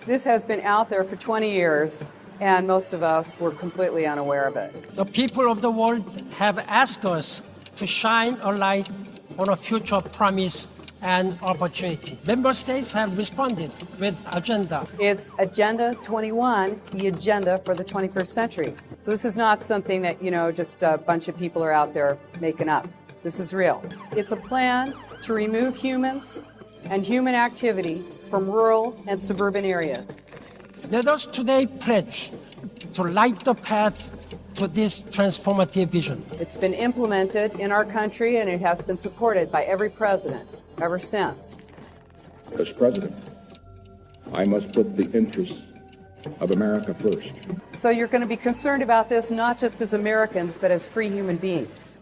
This has been out there for 20 years, and most of us were completely unaware of it. The people of the world have asked us to shine a light on a future promise and opportunity. Member states have responded with agenda. It's Agenda 21, the agenda for the 21st century. So this is not something that, just a bunch of people are out there making up. This is real. It's a plan to remove humans and human activity from rural and suburban areas. Let us today pledge to light the path to this transformative vision. It's been implemented in our country, and it has been supported by every president ever since. As president, I must put the interests of America first. So you're going to be concerned about this not just as Americans, but as free human beings.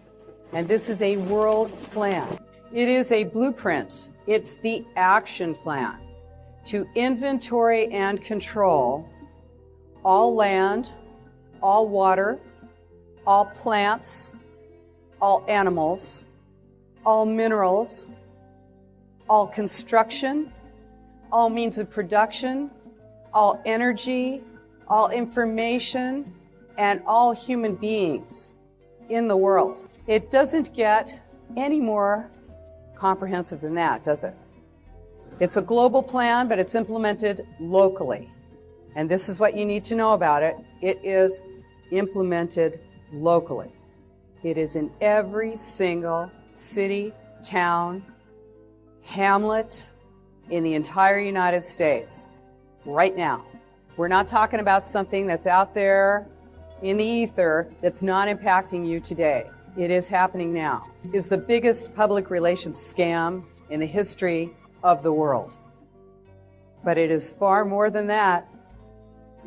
And this is a world plan. It is a blueprint. It's the action plan to inventory and control all land, all water, all plants, all animals, all minerals, all construction, all means of production, all energy, all information, and all human beings in the world. It doesn't get any more comprehensive than that, does it? It's a global plan, but it's implemented locally. And this is what you need to know about it. It is implemented locally. It is in every single city, town, hamlet in the entire United States right now. We're not talking about something that's out there in the ether that's not impacting you today. It is happening now. It is the biggest public relations scam in the history of the world. But it is far more than that.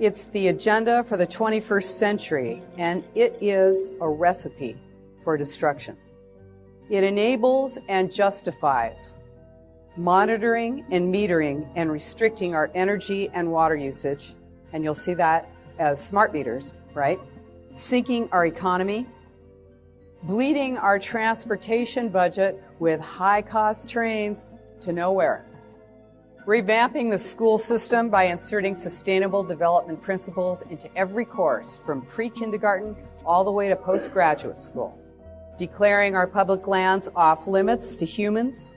It's the agenda for the 21st century, and it is a recipe for destruction. It enables and justifies monitoring and metering and restricting our energy and water usage, and you'll see that as smart meters, right? Sinking our economy, bleeding our transportation budget with high-cost trains to nowhere, revamping the school system by inserting sustainable development principles into every course from pre-kindergarten all the way to postgraduate school, declaring our public lands off limits to humans,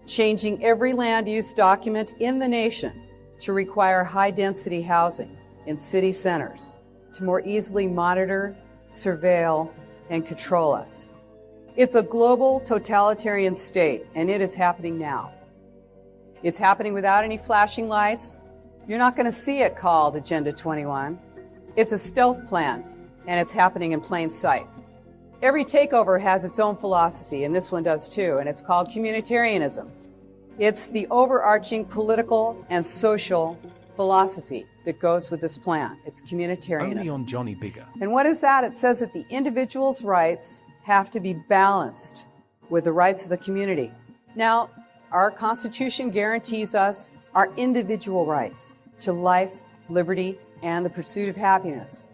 changing every land use document in the nation to require high-density housing in city centers to more easily monitor, surveil, and control us. It's a global totalitarian state, and it is happening now. It's happening without any flashing lights. You're not going to see it called Agenda 21. It's a stealth plan, and it's happening in plain sight. Every takeover has its own philosophy, and this one does too, and it's called Communitarianism. It's the overarching political and social philosophy that goes with this plan. It's Communitarianism. Only on Johnny Bigger. And what is that? It says that the individual's rights have to be balanced with the rights of the community. Now, our Constitution guarantees us our individual rights to life, liberty, and the pursuit of happiness,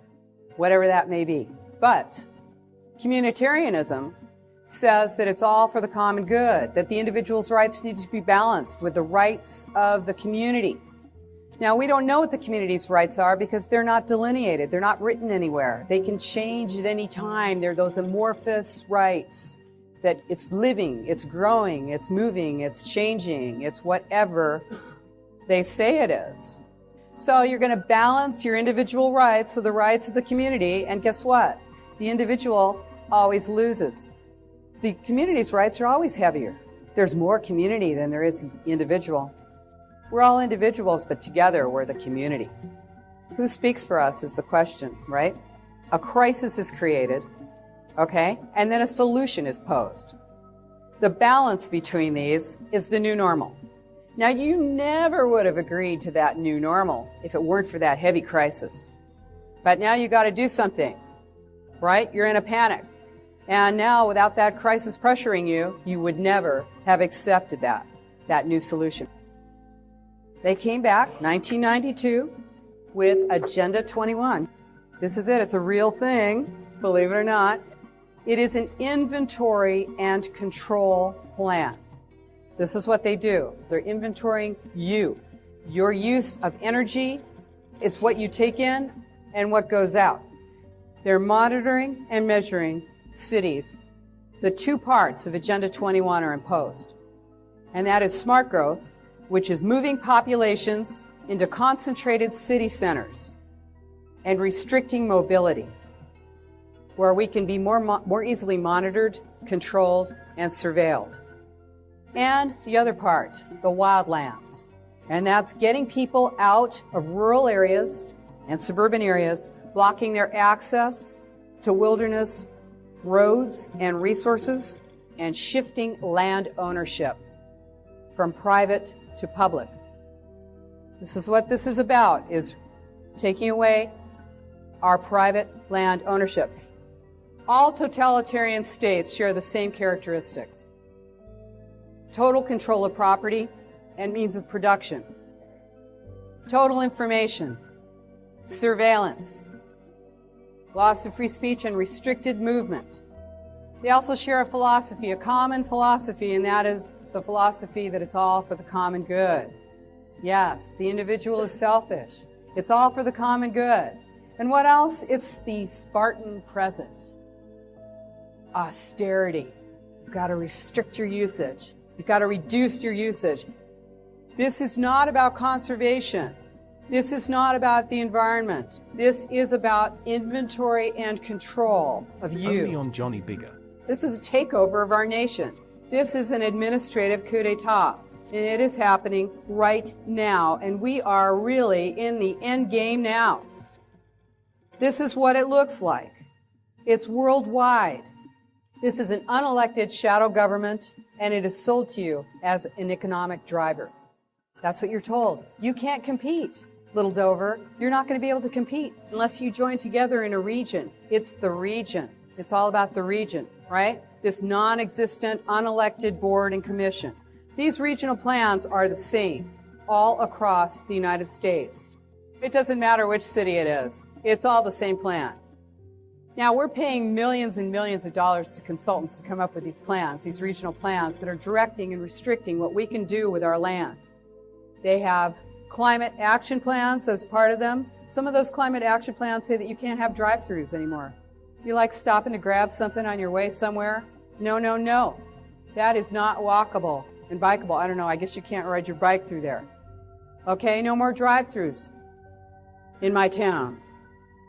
whatever that may be. But Communitarianism says that it's all for the common good, that the individual's rights need to be balanced with the rights of the community. Now, we don't know what the community's rights are because they're not delineated. They're not written anywhere. They can change at any time. They're those amorphous rights that it's living, it's growing, it's moving, it's changing, it's whatever they say it is. So you're going to balance your individual rights with the rights of the community, and guess what? The individual always loses. The community's rights are always heavier. There's more community than there is individual. We're all individuals, but together we're the community. Who speaks for us is the question, right? A crisis is created, okay? And then a solution is posed. The balance between these is the new normal. Now, you never would have agreed to that new normal if it weren't for that heavy crisis. But now you got to do something, right? You're in a panic. And now, without that crisis pressuring you, you would never have accepted that new solution. They came back, 1992, with Agenda 21. This is it. It's a real thing, believe it or not. It is an inventory and control plan. This is what they do. They're inventorying you. your use of energy. It's what you take in and what goes out. They're monitoring and measuring cities. The two parts of Agenda 21 are imposed. And that is smart growth, which is moving populations into concentrated city centers and restricting mobility, where we can be more easily monitored, controlled, and surveilled. And the other part, the wildlands. And that's getting people out of rural areas and suburban areas, blocking their access to wilderness roads and resources, and shifting land ownership from private to public. This is what this is about, is taking away our private land ownership. All totalitarian states share the same characteristics: total control of property and means of production, total information, surveillance, loss of free speech, and restricted movement. They also share a philosophy, a common philosophy, and that is the philosophy that it's all for the common good. Yes, the individual is selfish. It's all for the common good. And what else? It's the Spartan present. Austerity. You've got to restrict your usage. You've got to reduce your usage. This is not about conservation. This is not about the environment. This is about inventory and control of you. Only on Johnny Bigger. This is a takeover of our nation. This is an administrative coup d'etat, and it is happening right now, and we are really in the end game now. This is what it looks like. It's worldwide. This is an unelected shadow government, and it is sold to you as an economic driver. That's what you're told. You can't compete, Little Dover. You're not going to be able to compete unless you join together in a region. It's the region. It's all about the region, right? This non-existent, unelected board and commission. These regional plans are the same all across the United States. It doesn't matter which city it is. It's all the same plan. Now, we're paying millions and millions of dollars to consultants to come up with these plans, these regional plans that are directing and restricting what we can do with our land. They have climate action plans as part of them. Some of those climate action plans say that you can't have drive-thrus anymore. You like stopping to grab something on your way somewhere? No, no, no. That is not walkable and bikeable. I don't know, I guess you can't ride your bike through there. Okay, no more drive-thrus in my town.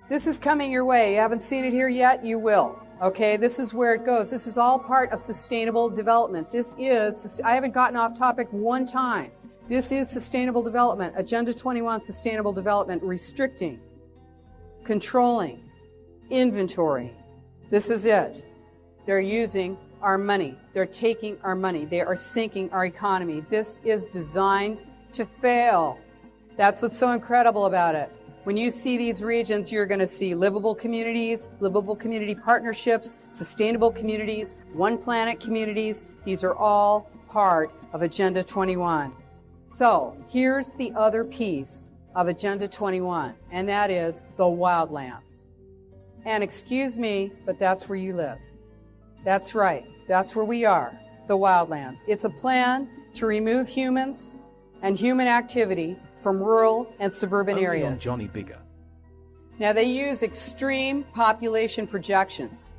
This is coming your way. You haven't seen it here yet? You will. Okay, this is where it goes. This is all part of sustainable development. This is, I haven't gotten off topic one time. This is sustainable development, Agenda 21 sustainable development, restricting, controlling, inventory. This is it. They're using our money. They're taking our money. They are sinking our economy. This is designed to fail. That's what's so incredible about it. When you see these regions, you're going to see livable communities, livable community partnerships, sustainable communities, one planet communities. These are all part of Agenda 21. So here's the other piece of Agenda 21, and that is the wildlands. And excuse me, but that's where you live. That's right. That's where we are, the wildlands. It's a plan to remove humans and human activity from rural and suburban Only areas. on Johnny Bigger. Now, they use extreme population projections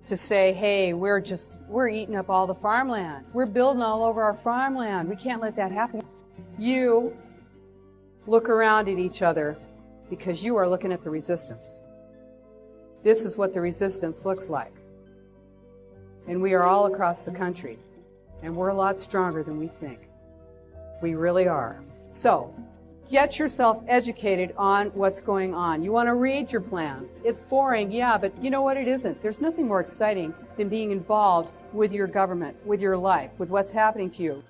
to say, hey, we're eating up all the farmland. We're building all over our farmland. We can't let that happen. You look around at each other because you are looking at the resistance. This is what the resistance looks like. And we are all across the country. And we're a lot stronger than we think. We really are. So, get yourself educated on what's going on. You want to read your plans. It's boring, yeah, but you know what? It isn't. There's nothing more exciting than being involved with your government, with your life, with what's happening to you.